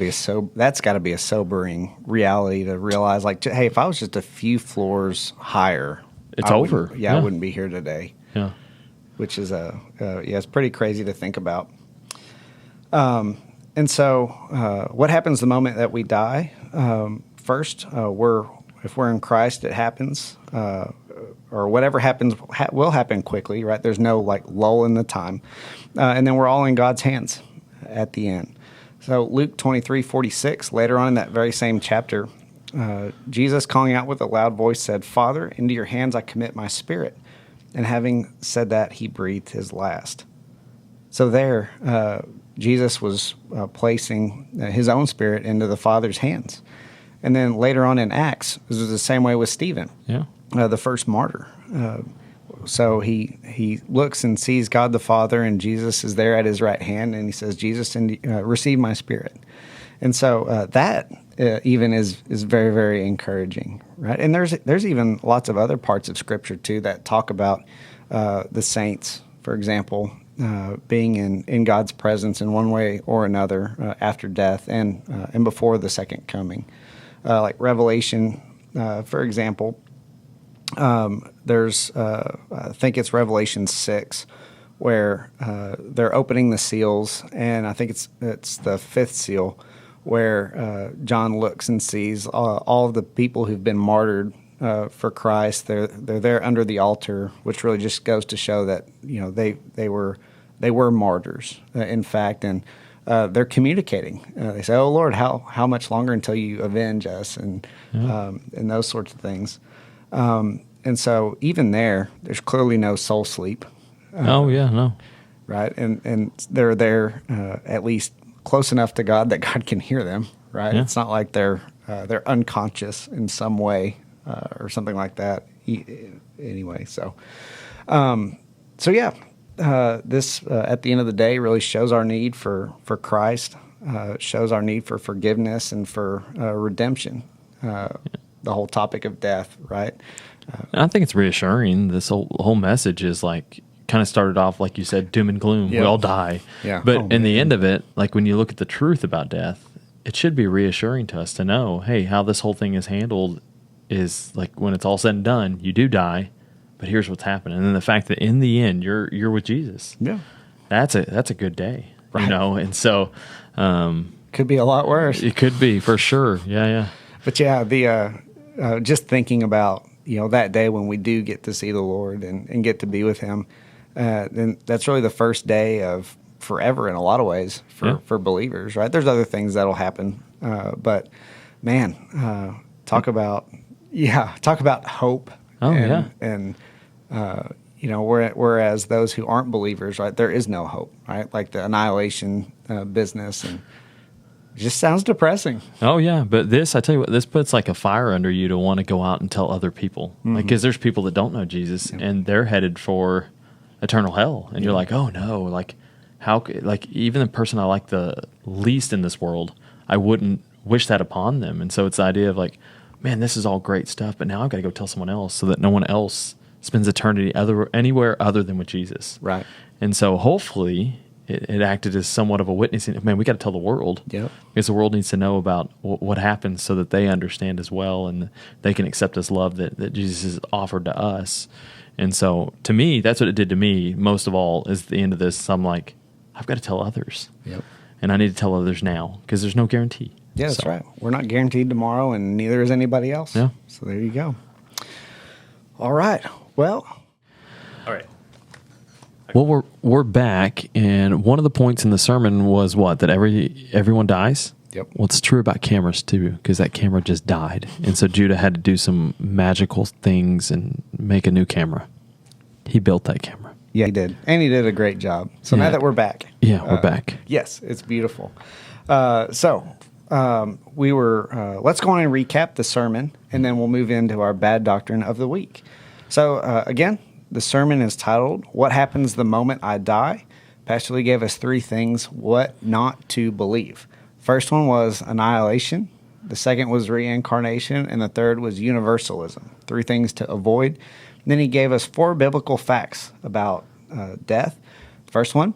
to be a sobering reality to realize, like, hey, if I was just a few floors higher, it's over. I wouldn't be here today. Yeah, which is it's pretty crazy to think about. And so, what happens the moment that we die? First, if we're in Christ, it happens, or whatever happens will happen quickly, right? There's no lull in the time, and then we're all in God's hands at the end. So Luke 23:46, later on in that very same chapter, Jesus, calling out with a loud voice, said, "Father, into your hands I commit my spirit." And having said that, he breathed his last. So there, Jesus was placing his own spirit into the Father's hands. And then later on in Acts, this was the same way with Stephen, the first martyr. So he looks and sees God the Father, and Jesus is there at his right hand, and he says, "Jesus, receive my spirit." And so that even is very, very encouraging, right? And there's even lots of other parts of Scripture too that talk about the saints, for example, being in God's presence in one way or another after death and before the second coming. Like Revelation, for example, there's I think it's Revelation 6, where they're opening the seals, and I think it's the fifth seal, where John looks and sees all of the people who've been martyred for Christ. They're there under the altar, which really just goes to show that they were martyrs, in fact, and they're communicating. They say, "Oh Lord, how much longer until you avenge us?" and those sorts of things. And so even there's clearly no soul sleep. No. Right, and they're there at least close enough to God that God can hear them, right? Yeah. It's not like they're unconscious in some way or something like that. Anyway, so this at the end of the day really shows our need for Christ, shows our need for forgiveness and for redemption. The whole topic of death, right? I think it's reassuring. This whole message is like kind of started off, like you said, doom and gloom. Yeah. We all die. Yeah. But in the end of it, like when you look at the truth about death, it should be reassuring to us to know, hey, how this whole thing is handled is like when it's all said and done, you do die, but here's what's happening. And then the fact that in the end you're with Jesus. Yeah. That's a good day. Right. And so Could be a lot worse. it could be for sure. Yeah. But yeah, the just thinking about that day when we do get to see the Lord and get to be with Him, then that's really the first day of forever in a lot of ways for believers, right? There's other things that'll happen, but man, talk about hope. And whereas those who aren't believers, right, there is no hope, right? Like the annihilation business, and it just sounds depressing. Oh yeah, but I tell you what, this puts like a fire under you to want to go out and tell other people, Mm-hmm. like because there's people that don't know Jesus and they're headed for eternal hell, and you're like, oh no, like how, like even the person I like the least in this world, I wouldn't wish that upon them. And so it's the idea of like, man, this is all great stuff, but now I've got to go tell someone else so that no one else spends eternity anywhere other than with Jesus. Right. And so hopefully it acted as somewhat of a witnessing. Man, we got to tell the world. Yep. Because the world needs to know about what happens so that they understand as well, and they can accept this love that Jesus has offered to us. And so to me, that's what it did to me most of all. Is at the end of this, I'm like, I've got to tell others. Yep. And I need to tell others now because there's no guarantee. Yeah, that's right. We're not guaranteed tomorrow, and neither is anybody else. Yeah. So there you go. All right. Well. All right. Well, we're back, and one of the points in the sermon was what? That everyone dies? Yep. Well, it's true about cameras too, because that camera just died. And so Judah had to do some magical things and make a new camera. He built that camera. Yeah, he did. And he did a great job. So now that we're back. Yeah, we're back. Yes, it's beautiful. Let's go on and recap the sermon, and then we'll move into our bad doctrine of the week. So again, the sermon is titled, "What Happens the Moment I Die?" Pastor Lee gave us 3 things what not to believe. First one was annihilation. The second was reincarnation. And the third was universalism. 3 things to avoid. And then he gave us 4 biblical facts about death. First one,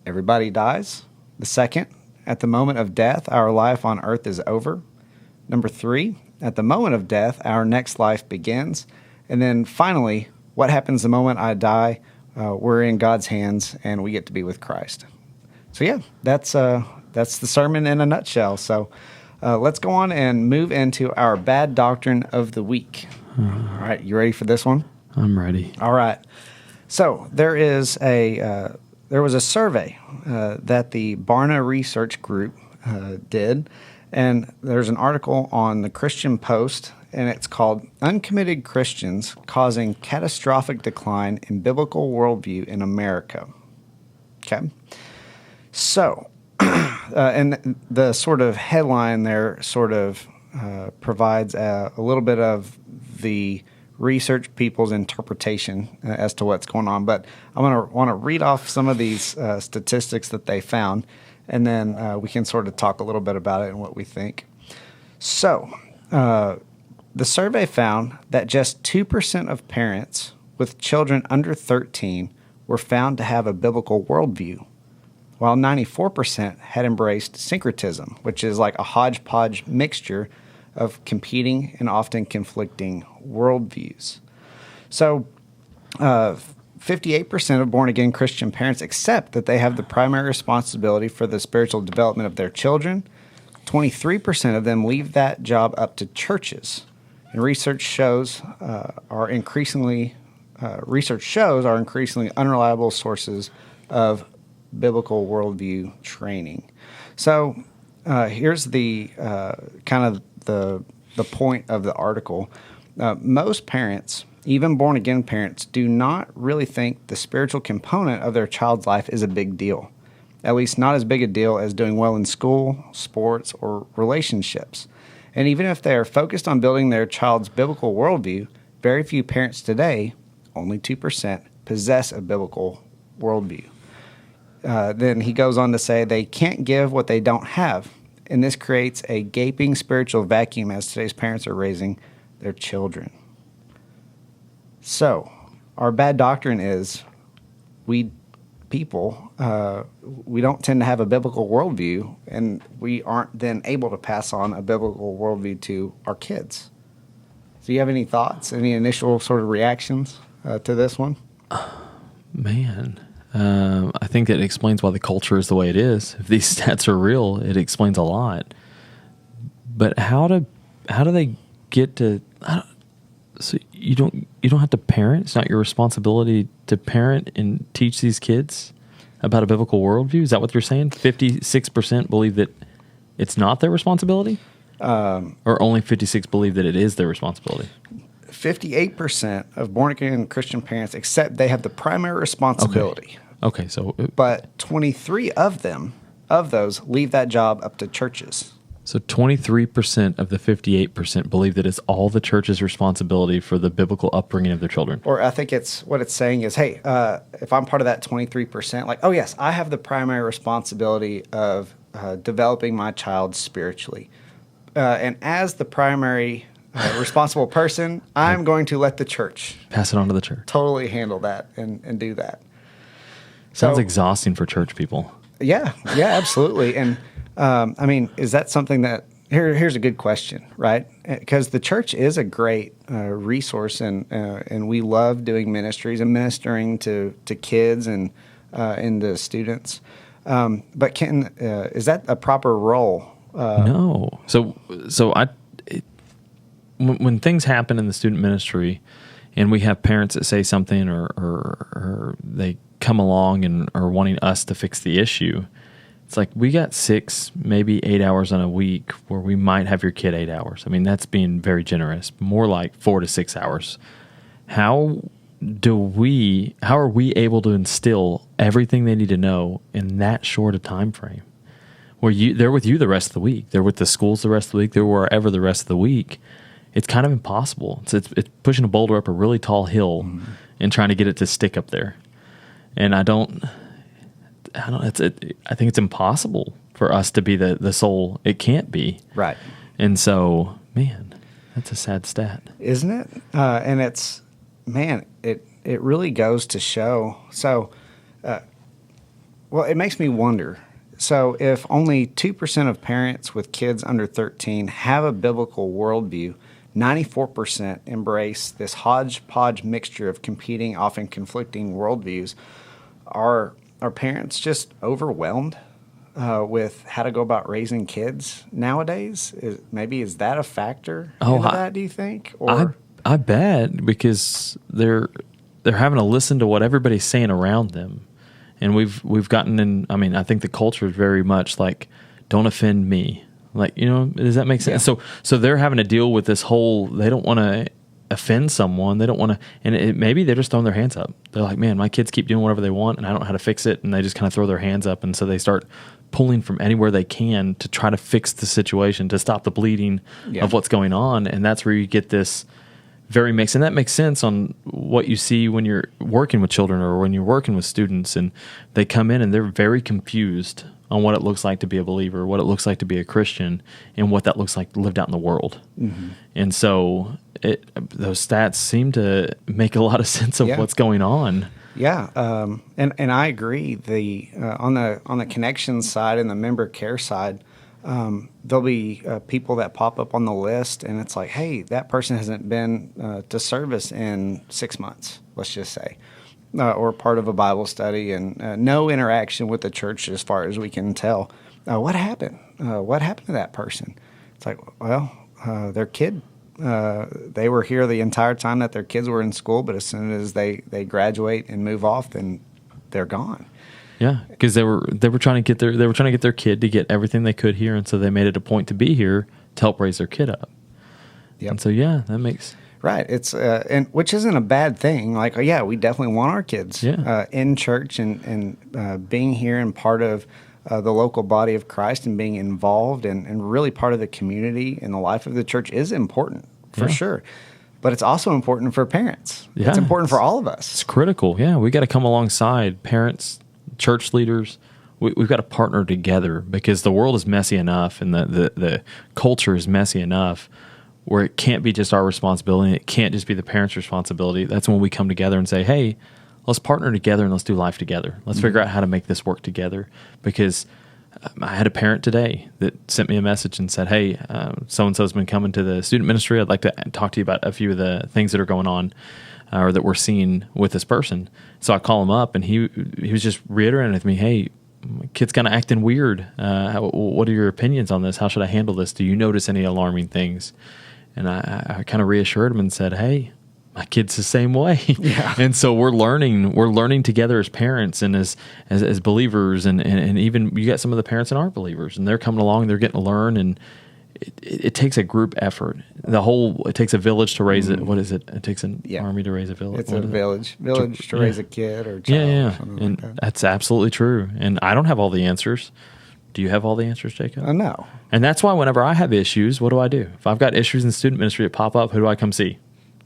everybody dies. The second, at the moment of death, our life on earth is over. Number 3, at the moment of death, our next life begins. And then finally, what happens the moment I die? We're in God's hands, and we get to be with Christ. So yeah, that's the sermon in a nutshell. So let's go on and move into our bad doctrine of the week. All right, you ready for this one? I'm ready. All right. So there was a survey that the Barna Research Group did, And there's an article on the Christian Post, and it's called Uncommitted Christians Causing Catastrophic Decline in Biblical Worldview in America. Okay. So, and the sort of headline there sort of provides a little bit of the research people's interpretation as to what's going on. But I'm going to want to read off some of these statistics that they found, and then we can sort of talk a little bit about it and what we think. So, the survey found that just 2% of parents with children under 13 were found to have a biblical worldview, while 94% had embraced syncretism, which is like a hodgepodge mixture of competing and often conflicting worldviews. So 58% of born-again Christian parents accept that they have the primary responsibility for the spiritual development of their children. 23% of them leave that job up to churches. And research shows are increasingly unreliable sources of biblical worldview training. So here's the kind of the point of the article. Most parents, even born-again parents, do not really think the spiritual component of their child's life is a big deal, at least not as big a deal as doing well in school, sports, or relationships. And even if they are focused on building their child's biblical worldview, very few parents today, only 2%, possess a biblical worldview. Then he goes on to say they can't give what they don't have, and this creates a gaping spiritual vacuum as today's parents are raising their children. So, our bad doctrine is we don't tend to have a biblical worldview, and we aren't then able to pass on a biblical worldview to our kids. Do you have any thoughts, any initial sort of reactions to this one? Man, I think that explains why the culture is the way it is. If these stats are real, it explains a lot. But how do they get to? So you don't have to parent. It's not your responsibility to parent and teach these kids about a biblical worldview. Is that what you're saying? 56% believe that it's not their responsibility, or only 56 believe that it is their responsibility. 58% of born-again Christian parents accept they have the primary responsibility. Okay, so but 23 of those leave that job up to churches. So 23% of the 58% believe that it's all the church's responsibility for the biblical upbringing of their children. Or I think what it's saying is, hey, if I'm part of that 23%, like, oh yes, I have the primary responsibility of developing my child spiritually. And as the primary responsible person, I'm going to let the church pass it on to the church. Totally handle that and do that. Sounds exhausting for church people. Yeah, absolutely. And I mean, is that something that here's a good question, right? Because the church is a great resource, and we love doing ministries and ministering to kids and to students. But is that a proper role? No. So when things happen in the student ministry, and we have parents that say something, or they come along and are wanting us to fix the issue. It's like we got 6, maybe 8 hours on a week where we might have your kid 8 hours. I mean, that's being very generous. More like 4 to 6 hours. How are we able to instill everything they need to know in that short a time frame? Where they're with you the rest of the week. They're with the schools the rest of the week. They're wherever the rest of the week. It's kind of impossible. It's pushing a boulder up a really tall hill and trying to get it to stick up there. And I think it's impossible for us to be the sole. It can't be. Right. And so, man, that's a sad stat. Isn't it? And it's, man, it really goes to show. So, well, it makes me wonder. So if only 2% of parents with kids under 13 have a biblical worldview, 94% embrace this hodgepodge mixture of competing, often conflicting worldviews. Are parents just overwhelmed with how to go about raising kids nowadays? Is that a factor into that, do you think? Or I bet, because they're having to listen to what everybody's saying around them. And we've gotten in, I mean, I think the culture is very much like, don't offend me. Like, does that make sense? Yeah. So they're having to deal with this whole, they don't want to offend someone. They don't want to, and maybe they're just throwing their hands up. They're like, man, my kids keep doing whatever they want and I don't know how to fix it. And they just kind of throw their hands up. And so they start pulling from anywhere they can to try to fix the situation, to stop the bleeding of what's going on. And that's where you get this very mixed. And that makes sense on what you see when you're working with children or when you're working with students and they come in and they're very confused on what it looks like to be a believer, what it looks like to be a Christian, and what that looks like lived out in the world. Mm-hmm. And so those stats seem to make a lot of sense of what's going on. Yeah, and I agree. On the connections side and the member care side, there'll be people that pop up on the list, and it's like, hey, that person hasn't been to service in 6 months, let's just say, or part of a Bible study, and no interaction with the church as far as we can tell. What happened? What happened to that person? It's like, well, their kid. They were here the entire time that their kids were in school, but as soon as they graduate and move off, then they're gone. Yeah, because they were trying to get their kid to get everything they could here, and so they made it a point to be here to help raise their kid up. Yep. And so that makes right. It's and which isn't a bad thing. Like, we definitely want our kids in church and being here and part of the local body of Christ and being involved and really part of the community and the life of the church is important for sure. But it's also important for parents. Yeah, it's important for all of us. It's critical. Yeah, we got to come alongside parents, church leaders. We've got to partner together because the world is messy enough and the culture is messy enough where it can't be just our responsibility. It can't just be the parents' responsibility. That's when we come together and say, hey, let's partner together and let's do life together. Let's figure out how to make this work together. Because I had a parent today that sent me a message and said, hey, so-and-so's been coming to the student ministry. I'd like to talk to you about a few of the things that are going on or that we're seeing with this person. So I call him up and he was just reiterating with me, hey, my kid's kind of acting weird. What are your opinions on this? How should I handle this? Do you notice any alarming things? And I kind of reassured him and said, hey, my kid's the same way. Yeah. And so we're learning together as parents and as believers and even you got some of the parents that aren't believers and they're coming along, they're getting to learn and it takes a group effort. It takes a village to raise it. What is it? It takes an army to raise a village. It's a village to raise a kid or child. Yeah. Or something And like that. that's absolutely true. And I don't have all the answers. Do you have all the answers, Jacob? No. And that's why whenever I have issues, what do I do? If I've got issues in student ministry that pop up, who do I come see?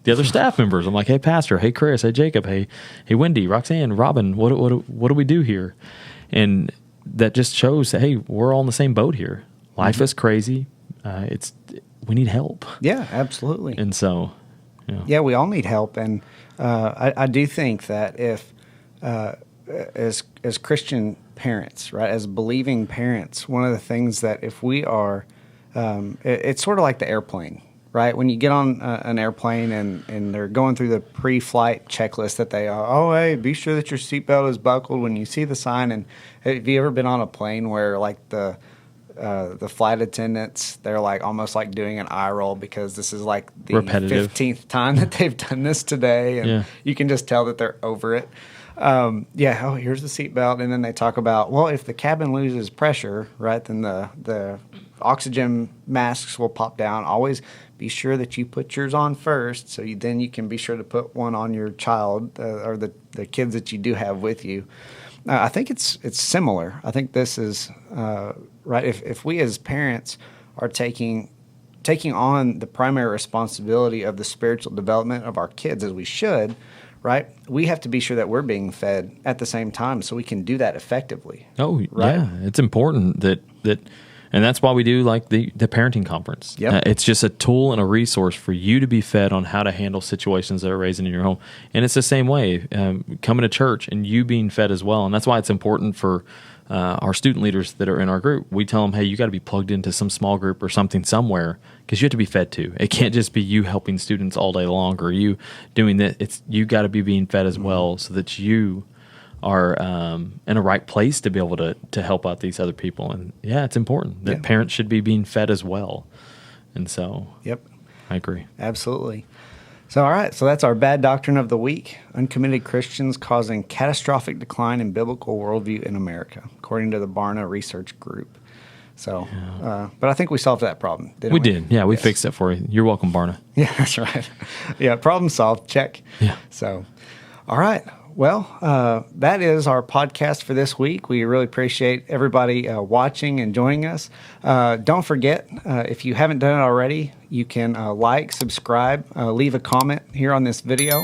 The other staff members. I'm like, hey, Pastor, hey, Chris, hey, Jacob, hey, Wendy, Roxanne, Robin, what do we do here? And that just shows that, hey, we're all in the same boat here. Life is crazy. We need help. Yeah, absolutely. And so, yeah, we all need help. And I do think that if, as Christian parents, right, as believing parents, one of the things that if we are, it's sort of like the airplane. Right, when you get on an airplane and they're going through the pre-flight checklist that they are, oh, hey, be sure that your seatbelt is buckled when you see the sign. And have you ever been on a plane where like the flight attendants, they're like almost like doing an eye roll because this is like the repetitive 15th time that they've done this today, and you can just tell that they're over it. Here's the seatbelt, and then they talk about, well, if the cabin loses pressure, right, then the oxygen masks will pop down. Always be sure that you put yours on first, so then you can be sure to put one on your child or the kids that you do have with you. I think it's similar. I think this is right. If we as parents are taking on the primary responsibility of the spiritual development of our kids, as we should, right, we have to be sure that we're being fed at the same time so we can do that effectively. Oh, right? Yeah. It's important that and that's why we do like the parenting conference. Yep. It's just a tool and a resource for you to be fed on how to handle situations that are raising in your home. And it's the same way, coming to church and you being fed as well. And that's why it's important for our student leaders that are in our group. We tell them, hey, you got to be plugged into some small group or something somewhere because you have to be fed too. It can't just be you helping students all day long or you doing that. You got to be being fed as well so that you are in a right place to be able to help out these other people. And it's important that parents should be being fed as well. And so, I agree. Absolutely. So, all right. So that's our bad doctrine of the week. Uncommitted Christians causing catastrophic decline in biblical worldview in America, according to the Barna Research Group. So, but I think we solved that problem, didn't we? We did. Yeah, we Yes. fixed it for you. You're welcome, Barna. Yeah, that's right. Yeah, problem solved. Check. Yeah. So, all right. Well, that is our podcast for this week. We really appreciate everybody watching and joining us. Don't forget, if you haven't done it already, you can like, subscribe, leave a comment here on this video.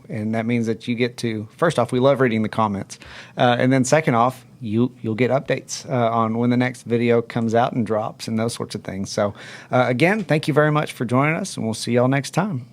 And that means that you get to, first off, we love reading the comments. And then second off, you'll get updates on when the next video comes out and drops and those sorts of things. So again, thank you very much for joining us, and we'll see y'all next time.